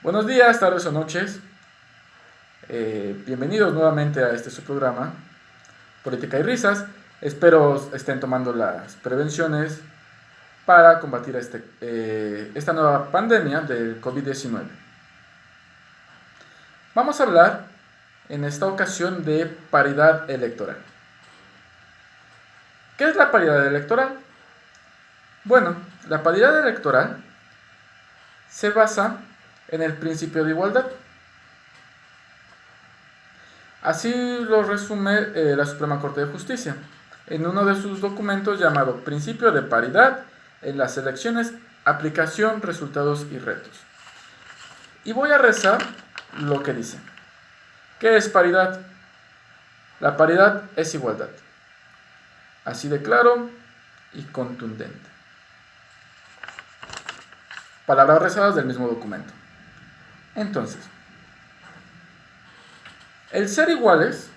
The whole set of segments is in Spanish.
Buenos días, tardes o noches. Bienvenidos nuevamente a este su programa, Política y Risas. Espero estén tomando las prevenciones para combatir esta nueva pandemia del COVID-19. Vamos a hablar en esta ocasión de paridad electoral. ¿Qué es la paridad electoral? Bueno, la paridad electoral se basa en el principio de igualdad. Así lo resume la Suprema Corte de Justicia en uno de sus documentos llamado Principio de Paridad en las elecciones, aplicación, resultados y retos. Y voy a rezar lo que dice. ¿Qué es paridad? La paridad es igualdad. Así de claro y contundente. Palabras rezadas del mismo documento. Entonces, el ser iguales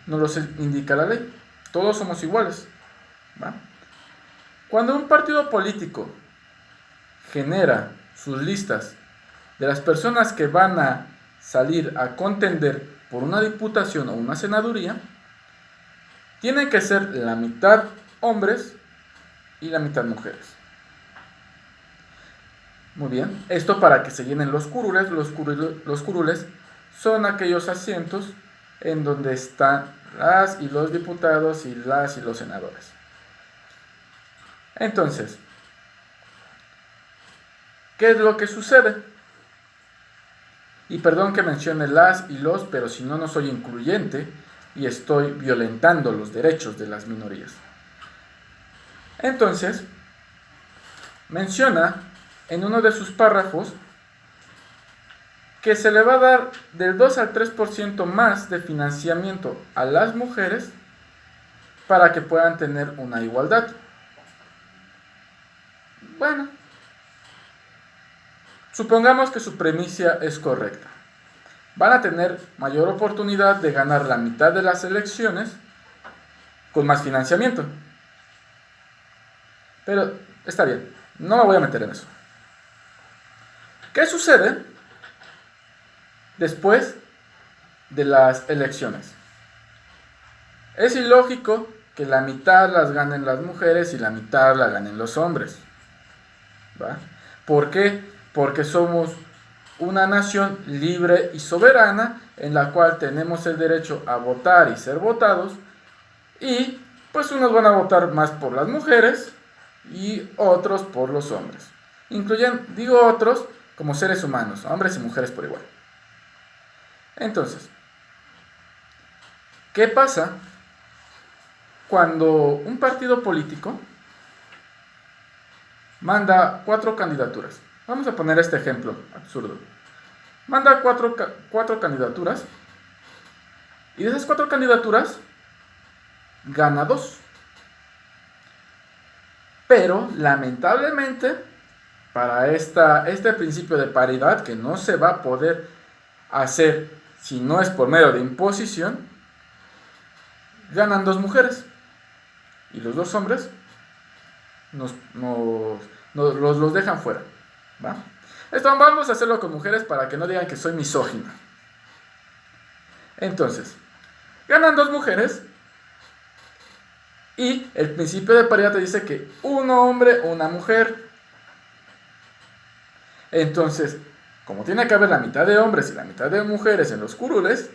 nos lo indica la ley. Todos somos iguales, ¿va? Cuando un partido político genera sus listas de las personas que van a salir a contender por una diputación o una senaduría, tienen que ser la mitad hombres y la mitad mujeres. Muy bien, esto para que se llenen los curules. Los curules son aquellos asientos en donde están las y los diputados y las y los senadores. Entonces, ¿qué es lo que sucede? Y perdón que mencione las y los, pero si no, no soy incluyente y estoy violentando los derechos de las minorías. Entonces, menciona en uno de sus párrafos que se le va a dar del 2 al 3% más de financiamiento a las mujeres para que puedan tener una igualdad. Bueno, supongamos que su premisa es correcta. Van a tener mayor oportunidad de ganar la mitad de las elecciones con más financiamiento. Pero está bien, no me voy a meter en eso. ¿Qué sucede después de las elecciones? Es ilógico que la mitad las ganen las mujeres y la mitad la ganen los hombres, ¿va? ¿Por qué? Porque somos una nación libre y soberana en la cual tenemos el derecho a votar y ser votados, y pues unos van a votar más por las mujeres y otros por los hombres. Digo otros como seres humanos, hombres y mujeres por igual. Entonces, ¿qué pasa cuando un partido político manda 4 candidaturas? Vamos a poner este ejemplo absurdo. Manda cuatro candidaturas y de esas 4 candidaturas gana 2. Pero lamentablemente para este principio de paridad, que no se va a poder hacer si no es por medio de imposición, ganan 2 mujeres y los 2 hombres los dejan fuera, ¿va? Esto vamos a hacerlo con mujeres para que no digan que soy misógina. Entonces, ganan 2 mujeres y el principio de paridad te dice que un hombre, una mujer. Entonces, como tiene que haber la mitad de hombres y la mitad de mujeres en los curules,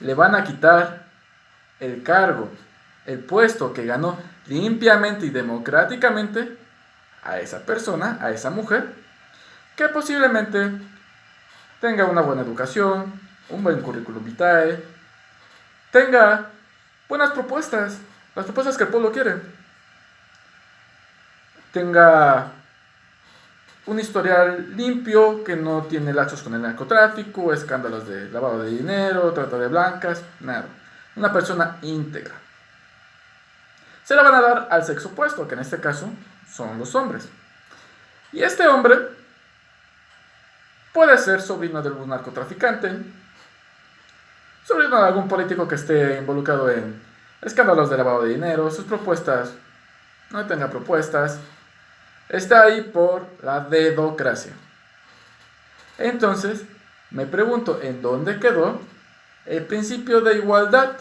le van a quitar el cargo, el puesto que ganó limpiamente y democráticamente a esa persona, a esa mujer, que posiblemente tenga una buena educación, un buen currículum vitae, tenga buenas propuestas, las propuestas que el pueblo quiere, tenga un historial limpio, que no tiene lazos con el narcotráfico, escándalos de lavado de dinero, trata de blancas, nada. Una persona íntegra. Se la van a dar al sexo opuesto, que en este caso son los hombres. Y este hombre puede ser sobrino de algún narcotraficante, sobrino de algún político que esté involucrado en escándalos de lavado de dinero, sus propuestas no tenga propuestas, está ahí por la dedocracia. Entonces, me pregunto, ¿en dónde quedó el principio de igualdad?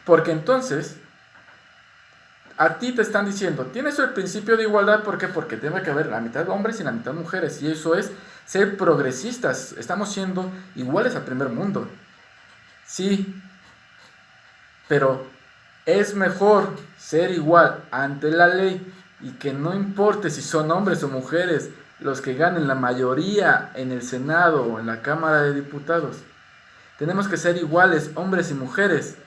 Porque entonces, a ti te están diciendo, tienes el principio de igualdad, ¿por qué? Porque debe que haber la mitad hombres y la mitad mujeres, y eso es ser progresistas, estamos siendo iguales al primer mundo. Sí, pero es mejor ser igual ante la ley y que no importe si son hombres o mujeres los que ganen la mayoría en el Senado o en la Cámara de Diputados. Tenemos que ser iguales, hombres y mujeres.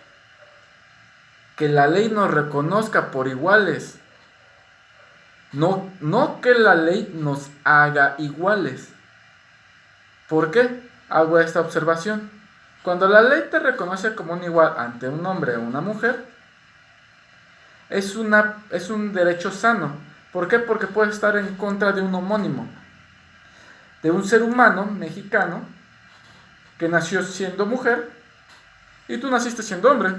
Que la ley nos reconozca por iguales. No que la ley nos haga iguales. ¿Por qué hago esta observación? Cuando la ley te reconoce como un igual ante un hombre o una mujer, es un derecho sano. ¿Por qué? Porque puede estar en contra de un homónimo, de un ser humano mexicano que nació siendo mujer y tú naciste siendo hombre.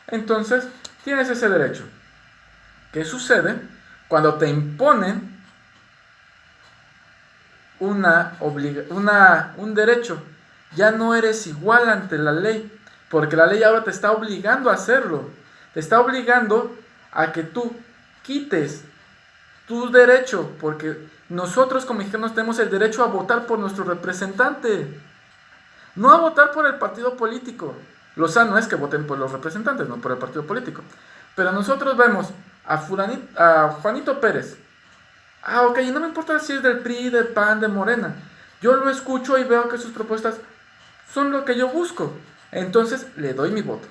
Entonces, tienes ese derecho. ¿Qué sucede cuando te imponen un derecho? Ya no eres igual ante la ley, porque la ley ahora te está obligando a hacerlo. Te está obligando a que tú quites tu derecho, porque nosotros como mexicanos tenemos el derecho a votar por nuestro representante, no a votar por el partido político. Lo sano es que voten por los representantes, no por el partido político. Pero nosotros vemos a Juanito Pérez. Ah, ok, no me importa si es del PRI, del PAN, de Morena. Yo lo escucho y veo que sus propuestas son lo que yo busco. Entonces le doy mi voto.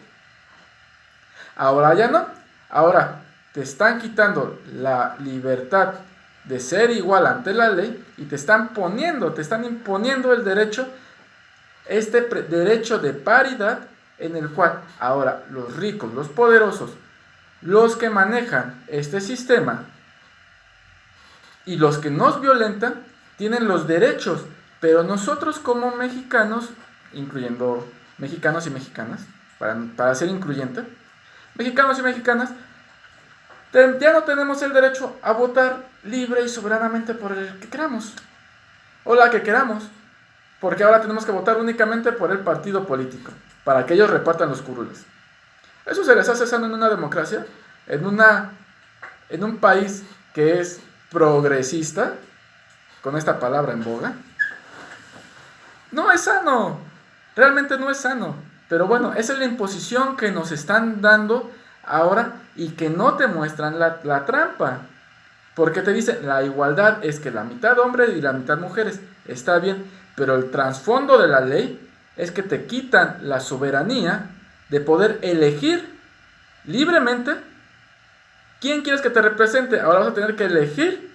Ahora ya no. Ahora te están quitando la libertad de ser igual ante la ley y te están imponiendo el derecho, derecho de paridad en el cual ahora los ricos, los poderosos, los que manejan este sistema y los que nos violentan tienen los derechos, pero nosotros como mexicanos, incluyendo mexicanos y mexicanas, para ser incluyente, mexicanos y mexicanas, ya no tenemos el derecho a votar libre y soberanamente por el que queramos, o la que queramos, porque ahora tenemos que votar únicamente por el partido político, para que ellos repartan los curules. ¿Eso se les hace sano en una democracia? En un país que es progresista, con esta palabra en boga. No es sano, realmente no es sano. Pero bueno, esa es la imposición que nos están dando ahora y que no te muestran la trampa. Porque te dicen, la igualdad es que la mitad hombres y la mitad mujeres. Está bien, pero el trasfondo de la ley es que te quitan la soberanía de poder elegir libremente quién quieres que te represente. Ahora vas a tener que elegir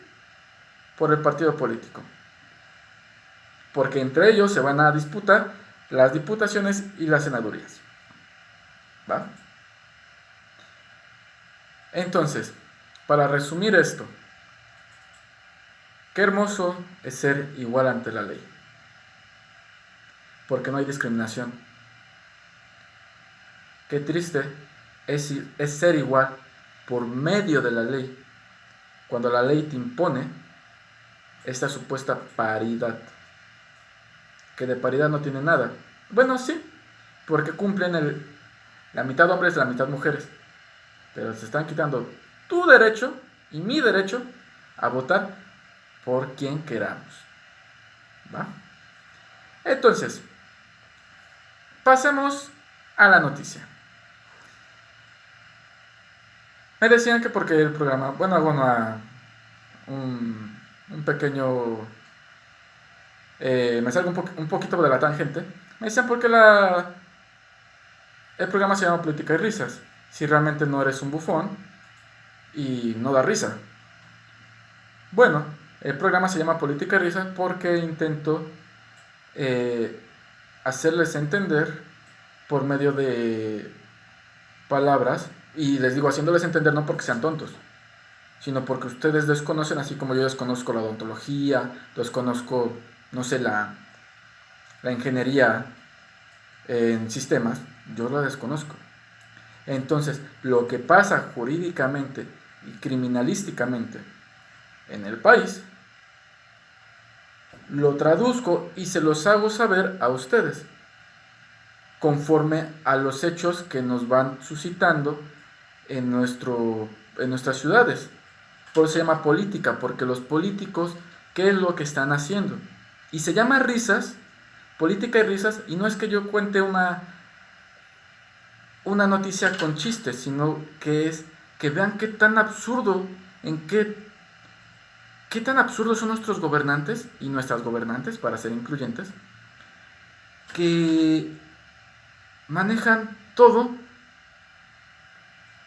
por el partido político. Porque entre ellos se van a disputar las diputaciones y las senadurías. ¿Va? Entonces, para resumir esto, qué hermoso es ser igual ante la ley. Porque no hay discriminación. Qué triste es ser igual por medio de la ley, cuando la ley te impone esta supuesta paridad, que de paridad no tiene nada. Bueno, sí, porque cumplen la mitad hombres y la mitad mujeres, pero se están quitando tu derecho y mi derecho a votar por quien queramos. ¿Va? Entonces, pasemos a la noticia. Me decían que porque el programa, bueno, hago un pequeño, me salgo un poquito de la tangente. Me decían porque el programa se llama Política y Risas, si realmente no eres un bufón y no da risa. Bueno, el programa se llama Política y Risas porque intento hacerles entender por medio de palabras, y les digo haciéndoles entender no porque sean tontos, sino porque ustedes desconocen, así como yo desconozco la odontología, desconozco, no sé, la ingeniería en sistemas, yo la desconozco. Entonces, lo que pasa jurídicamente y criminalísticamente en el país lo traduzco y se los hago saber a ustedes, conforme a los hechos que nos van suscitando en nuestras ciudades. Por eso se llama política, porque los políticos, ¿qué es lo que están haciendo? Y se llama risas, política y risas, y no es que yo cuente una noticia con chistes, sino que es que vean qué tan absurdo, qué tan absurdos son nuestros gobernantes y nuestras gobernantes, para ser incluyentes, que manejan todo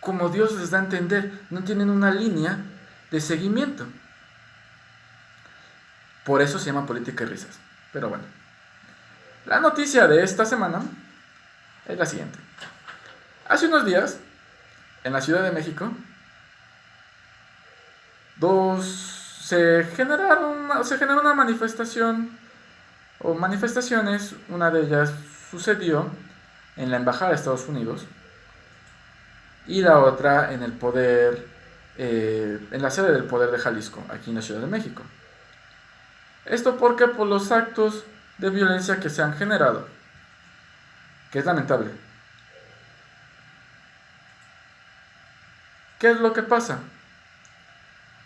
como Dios les da a entender, no tienen una línea de seguimiento. Por eso se llama política y risas. Pero bueno, la noticia de esta semana es la siguiente. Hace unos días, en la Ciudad de México, se generó una manifestación o manifestaciones. Una de ellas sucedió en la Embajada de Estados Unidos y la otra en la sede del Poder de Jalisco, aquí en la Ciudad de México. Esto porque por los actos de violencia que se han generado, que es lamentable. ¿Qué es lo que pasa?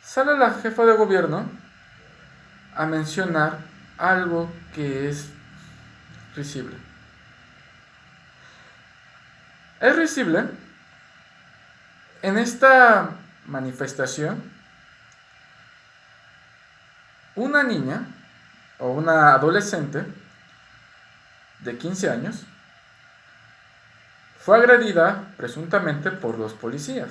Sale la jefa de gobierno a mencionar algo que es risible. Es risible. En esta manifestación, una niña o una adolescente de 15 años fue agredida presuntamente por dos policías,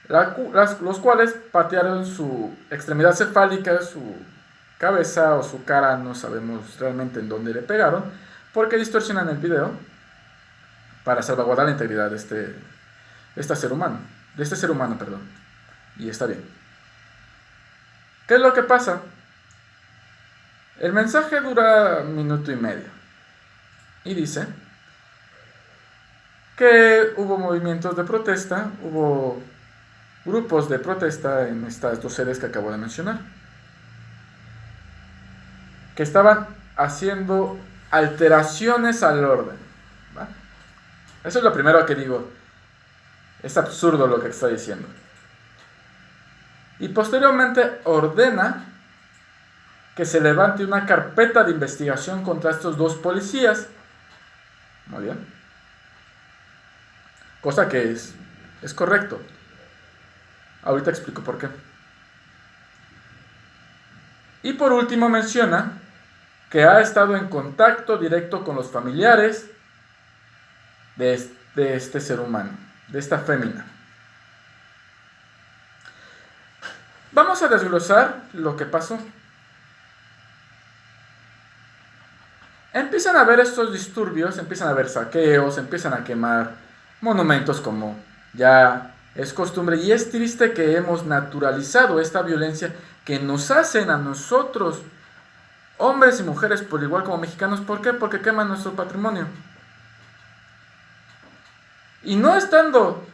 los cuales patearon su extremidad cefálica, su cabeza o su cara, no sabemos realmente en dónde le pegaron, porque distorsionan el video para salvaguardar la integridad de este ser humano, y está bien. ¿Qué es lo que pasa? El mensaje dura 1 minuto y medio y dice que hubo movimientos de protesta, hubo grupos de protesta en estas dos sedes que acabo de mencionar, que estaban haciendo alteraciones al orden, ¿va? Eso es lo primero que digo. Es absurdo lo que está diciendo. Y posteriormente ordena que se levante una carpeta de investigación contra estos dos policías. Muy bien. Cosa que es correcto. Ahorita explico por qué. Y por último menciona que ha estado en contacto directo con los familiares de este ser humano, de esta fémina. Vamos a desglosar lo que pasó. Empiezan a haber estos disturbios, empiezan a haber saqueos, empiezan a quemar monumentos como ya es costumbre, y es triste que hemos naturalizado esta violencia que nos hacen a nosotros, hombres y mujeres por igual como mexicanos. ¿Por qué? Porque queman nuestro patrimonio. Y no estando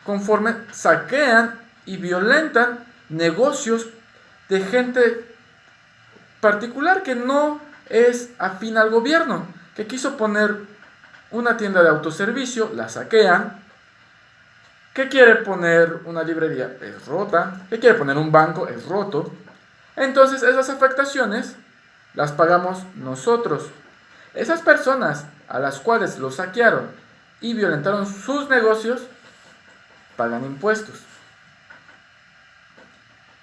conforme, saquean y violentan negocios de gente particular que no es afín al gobierno, que quiso poner una tienda de autoservicio, la saquean. ¿Qué quiere poner una librería? Es rota. ¿Qué quiere poner un banco? Es roto. Entonces esas afectaciones las pagamos nosotros. Esas personas a las cuales los saquearon y violentaron sus negocios pagan impuestos.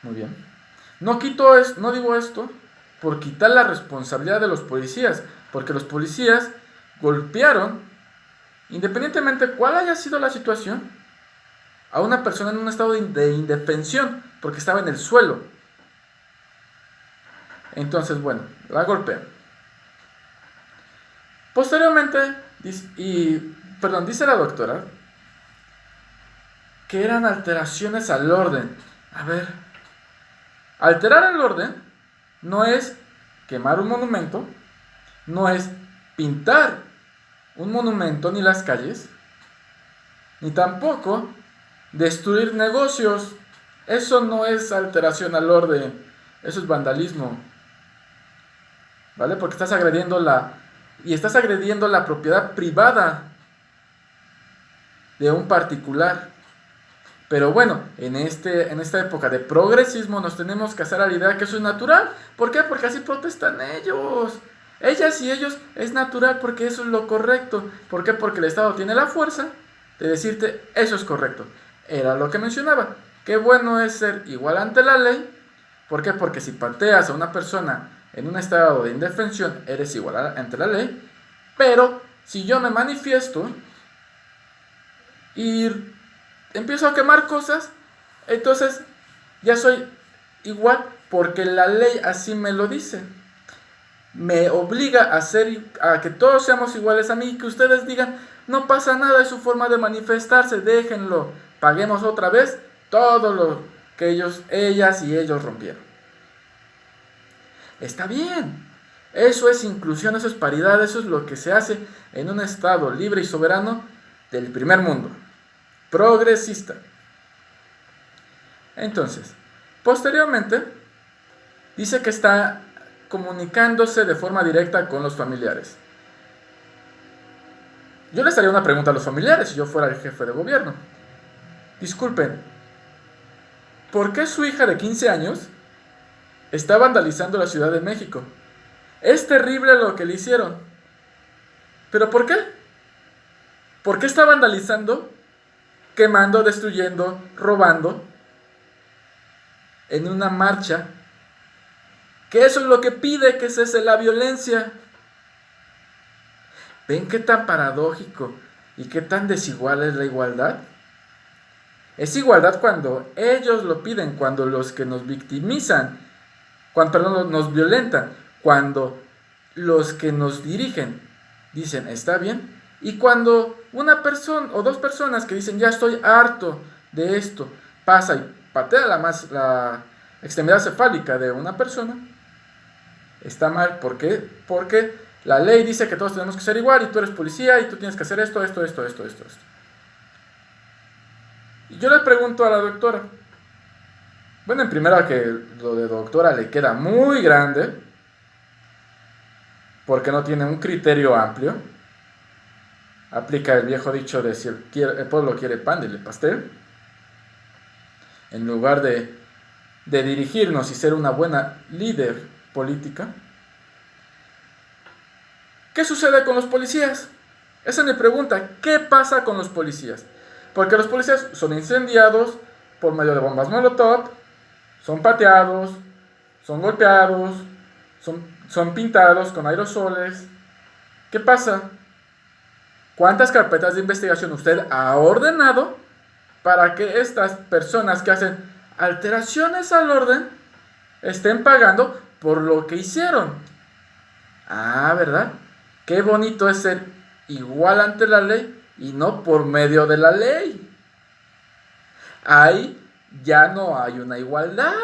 Muy bien. No digo esto por quitar la responsabilidad de los policías, porque los policías golpearon, independientemente cuál haya sido la situación, a una persona en un estado de indefensión, porque estaba en el suelo. Entonces, bueno, la golpean. Posteriormente, dice la doctora que eran alteraciones al orden. A ver, alterar el orden no es quemar un monumento, no es pintar un monumento ni las calles, ni tampoco destruir negocios. Eso no es alteración al orden. Eso es vandalismo, ¿vale? Porque estás agrediendo la propiedad privada de un particular. Pero bueno, en esta época de progresismo nos tenemos que hacer a la idea que eso es natural. ¿Por qué? Porque así protestan ellos. Ellas y ellos es natural porque eso es lo correcto. ¿Por qué? Porque el Estado tiene la fuerza de decirte eso es correcto. Era lo que mencionaba. Qué bueno es ser igual ante la ley. ¿Por qué? Porque si pateas a una persona en un estado de indefensión, eres igual ante la ley. Pero si yo me manifiesto y empiezo a quemar cosas, entonces ya soy igual porque la ley así me lo dice. Me obliga a que todos seamos iguales a mí y que ustedes digan, no pasa nada, es su forma de manifestarse, déjenlo, paguemos otra vez todo lo que ellas y ellos rompieron. Está bien, eso es inclusión, eso es paridad, eso es lo que se hace en un estado libre y soberano del primer mundo, progresista. Entonces, posteriormente, dice que está comunicándose de forma directa con los familiares. Yo les haría una pregunta a los familiares si yo fuera el jefe de gobierno. Disculpen, ¿por qué su hija de 15 años está vandalizando la Ciudad de México? Es terrible lo que le hicieron. ¿Pero por qué? ¿Por qué está vandalizando, quemando, destruyendo, robando en una marcha? Que eso es lo que pide que cese la violencia. ¿Ven qué tan paradójico y qué tan desigual es la igualdad? Es igualdad cuando ellos lo piden, cuando los que nos victimizan, nos violentan, cuando los que nos dirigen dicen está bien, y cuando una persona o dos personas que dicen ya estoy harto de esto, pasa y patea la extremidad cefálica de una persona, está mal. ¿Por qué? Porque la ley dice que todos tenemos que ser igual y tú eres policía y tú tienes que hacer esto. Y yo le pregunto a la doctora, bueno, en primera que lo de doctora le queda muy grande, porque no tiene un criterio amplio, aplica el viejo dicho de si el pueblo quiere pan, dele pastel, en lugar de dirigirnos y ser una buena líder política. ¿Qué sucede con los policías? Esa es mi pregunta. ¿Qué pasa con los policías? Porque los policías son incendiados por medio de bombas molotov, son pateados, son golpeados, son pintados con aerosoles. ¿Qué pasa? ¿Cuántas carpetas de investigación usted ha ordenado para que estas personas que hacen alteraciones al orden estén pagando por lo que hicieron? Ah, ¿verdad? Qué bonito es ser igual ante la ley y no por medio de la ley. Ahí ya no hay una igualdad.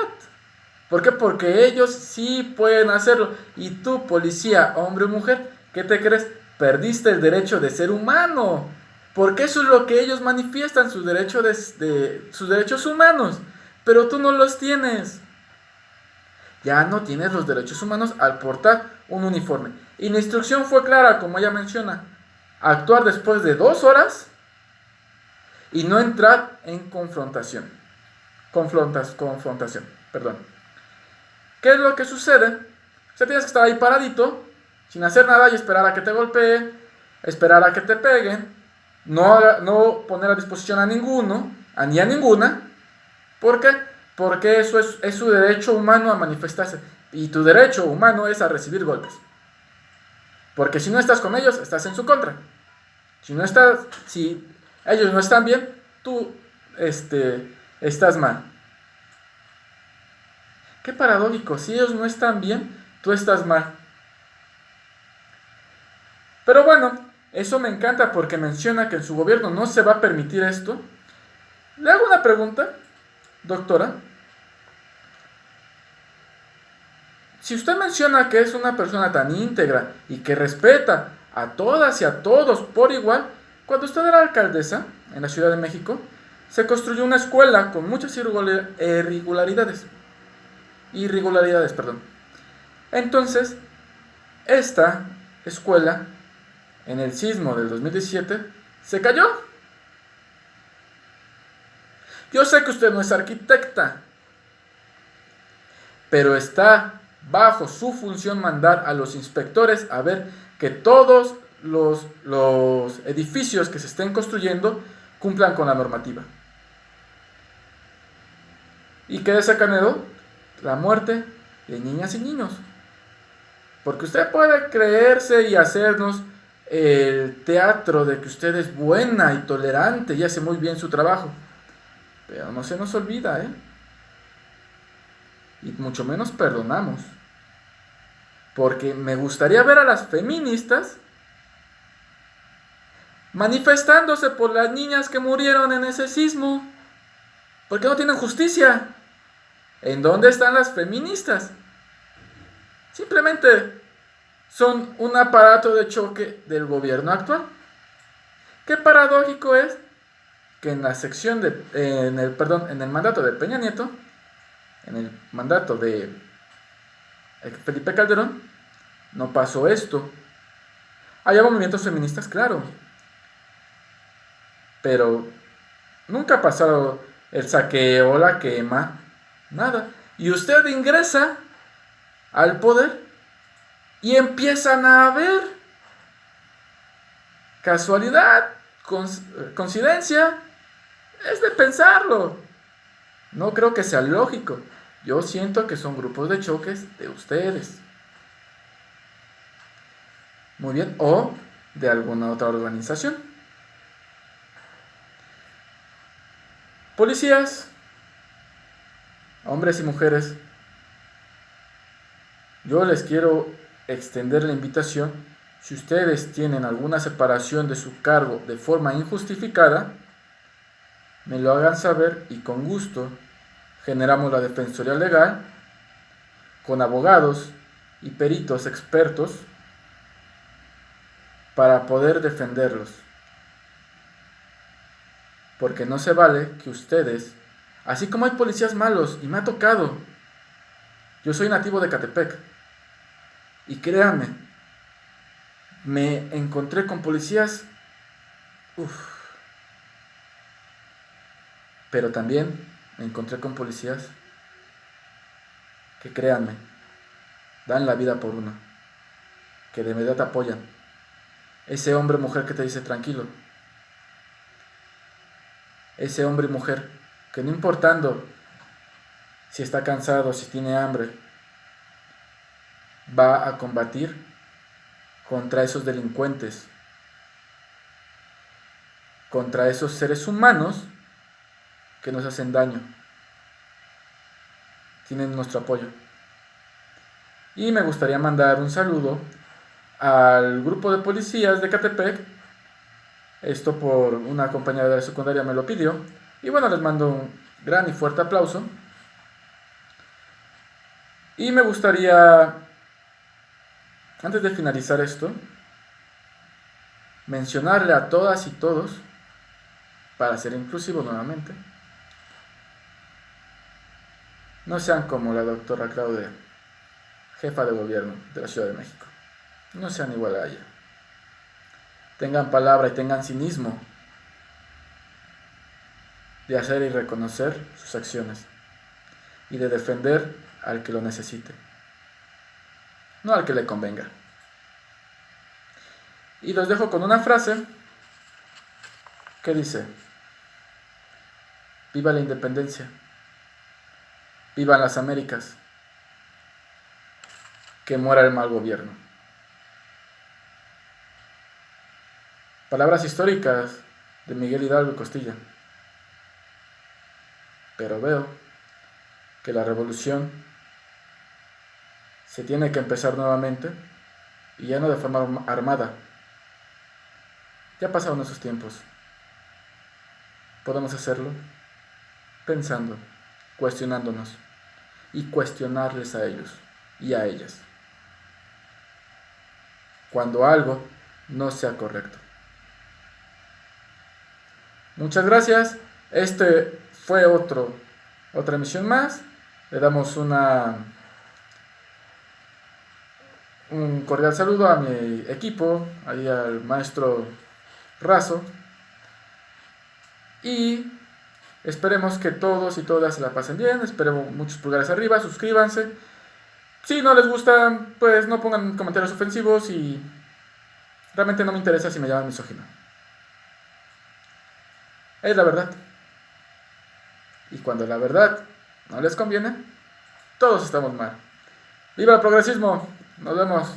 ¿Por qué? Porque ellos sí pueden hacerlo. Y tú, policía, hombre o mujer, ¿qué te crees? Perdiste el derecho de ser humano. Porque eso es lo que ellos manifiestan, sus derechos humanos. Pero tú no los tienes. Ya no tienes los derechos humanos al portar un uniforme. Y la instrucción fue clara, como ella menciona. Actuar después de 2 horas y no entrar en confrontación. Confrontación, perdón. ¿Qué es lo que sucede? O sea, tienes que estar ahí paradito, sin hacer nada y esperar a que te golpeen, esperar a que te peguen, no poner a disposición a ninguno, ni a ninguna. ¿Por qué? Porque eso es su derecho humano a manifestarse. Y tu derecho humano es a recibir golpes. Porque si no estás con ellos, estás en su contra. Si ellos no están bien, tú estás mal. Qué paradójico, si ellos no están bien, tú estás mal. Pero bueno, eso me encanta porque menciona que en su gobierno no se va a permitir esto. Le hago una pregunta, doctora. Si usted menciona que es una persona tan íntegra y que respeta a todas y a todos por igual, cuando usted era alcaldesa en la Ciudad de México, se construyó una escuela con muchas irregularidades. irregularidades, perdón. Entonces, esta escuela, en el sismo del 2017, se cayó. Yo sé que usted no es arquitecta, pero está bajo su función mandar a los inspectores a ver que todos los edificios que se estén construyendo cumplan con la normativa. ¿Y qué desencadenó? La muerte de niñas y niños. Porque usted puede creerse y hacernos el teatro de que usted es buena y tolerante y hace muy bien su trabajo. Pero no se nos olvida, ¿eh? Y mucho menos perdonamos. Porque me gustaría ver a las feministas manifestándose por las niñas que murieron en ese sismo. Porque no tienen justicia. ¿En dónde están las feministas? Simplemente son un aparato de choque del gobierno actual. Qué paradójico es que en la sección en el mandato de Peña Nieto, en el mandato de Felipe Calderón, no pasó esto. Había movimientos feministas, claro, pero nunca pasaron el saqueo, la quema, nada. Y usted ingresa al poder y empiezan a ver casualidad, coincidencia, es de pensarlo. No creo que sea lógico. Yo siento que son grupos de choques de ustedes. Muy bien, o de alguna otra organización. Policías, hombres y mujeres, yo les quiero extender la invitación. Si ustedes tienen alguna separación de su cargo de forma injustificada, me lo hagan saber y con gusto generamos la defensoría legal con abogados y peritos expertos para poder defenderlos. Porque no se vale que ustedes, así como hay policías malos, y me ha tocado, yo soy nativo de Catepec, y créanme, me encontré con policías, pero también me encontré con policías que, créanme, dan la vida por uno, que de verdad te apoyan. Ese hombre o mujer que te dice tranquilo, ese hombre y mujer que no importando si está cansado, si tiene hambre, va a combatir contra esos delincuentes, contra esos seres humanos que nos hacen daño. Tienen nuestro apoyo. Y me gustaría mandar un saludo al grupo de policías de Catepec. Esto por una compañera de la secundaria me lo pidió. Y bueno, les mando un gran y fuerte aplauso. Y me gustaría, antes de finalizar esto, mencionarle a todas y todos, para ser inclusivo nuevamente, no sean como la doctora Claudia, jefa de gobierno de la Ciudad de México. No sean igual a ella. Tengan palabra y tengan cinismo de hacer y reconocer sus acciones y de defender al que lo necesite, no al que le convenga. Y los dejo con una frase que dice: viva la independencia, vivan las Américas, que muera el mal gobierno. Palabras históricas de Miguel Hidalgo y Costilla. Pero veo que la revolución se tiene que empezar nuevamente, y ya no de forma armada. Ya pasaron esos tiempos. Podemos hacerlo pensando, cuestionándonos y cuestionarles a ellos y a ellas cuando algo no sea correcto. Muchas gracias. Este fue otra emisión más. Le damos un cordial saludo a mi equipo, ahí al maestro Razo. Y esperemos que todos y todas se la pasen bien. Esperemos muchos pulgares arriba, suscríbanse. Si no les gusta, pues no pongan comentarios ofensivos y realmente no me interesa si me llaman misógino. Es la verdad. Y cuando la verdad no les conviene, todos estamos mal. ¡Viva el progresismo! Nos vemos.